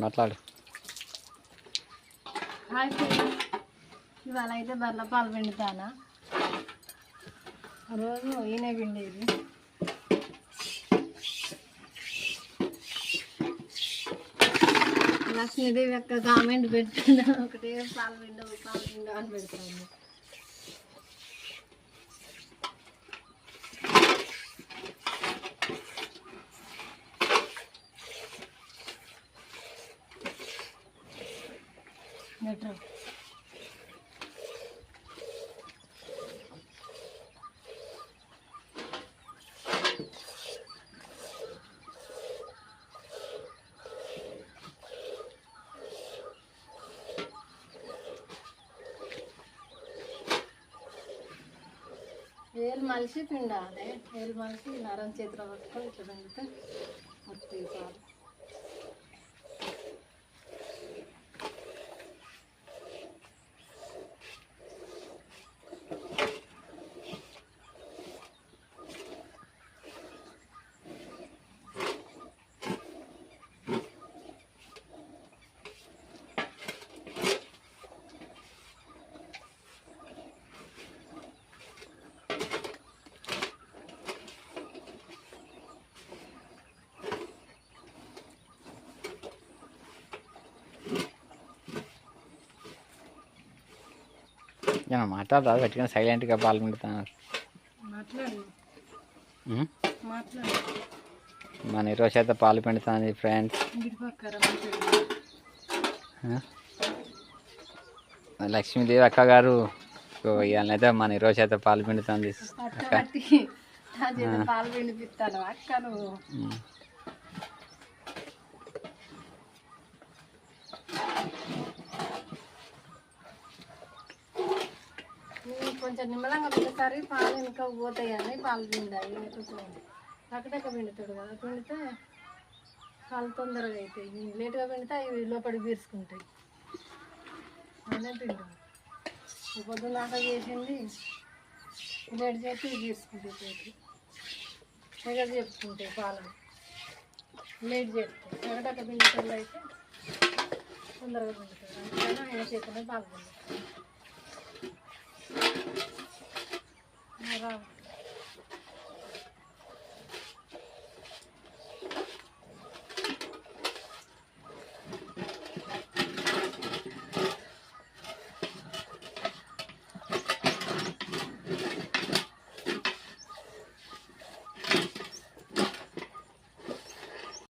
మాట్లాడు. Hi friends, ఇవాళ అయితే బర్రెల పాలు పిండుతానా. రోజు ఈయన పిండేది. లక్ష్మీదేవి యొక్క కామెంట్ పెడుతున్నా, ఒకటే పాలు పిండవు అని పెడతాను. బెటర్ వేలు మలిసి పిండాలి. వేలు మలిసి నరం చేతిలో పట్టుకొని ఇట్లా పిండితే వస్తాయి పాలు. నేను మాట్లాడరాదు, పెట్టుకుని సైలెంట్గా పాలు పిండుతాను. మన ఈరోజు అయితే పాలు పిండుతుంది ఫ్రెండ్స్. లక్ష్మీదేవి అక్క గారు ఇవాళనైతే మన ఈరోజు అయితే పాలు పిండుతుంది పాలు పిండిపిస్తాను అక్క. నువ్వు కొంచెం నిమ్మలంగా పిండిసారి పాలు ఇంకా పోతాయి అని పాలు పిండాయి. అక్కడక్క పిండుతాడు కదా, పిండితే పాలు తొందరగా అవుతాయి. లేట్గా పిండితే అవి లోపలికి తీర్చుకుంటాయి. అదే పిండి పొద్దున్న దాకా చేసింది లేట్ చేసి తీసుకుంటాయి. పోయి దగ్గర చెప్పుకుంటాయి పాలు లేట్ చేస్తాయి. అక్కడక్క పిండితలు అయితే తొందరగా పిండుతారు. అందుకని ఆయన చేతనే పాలు పిండుతారు.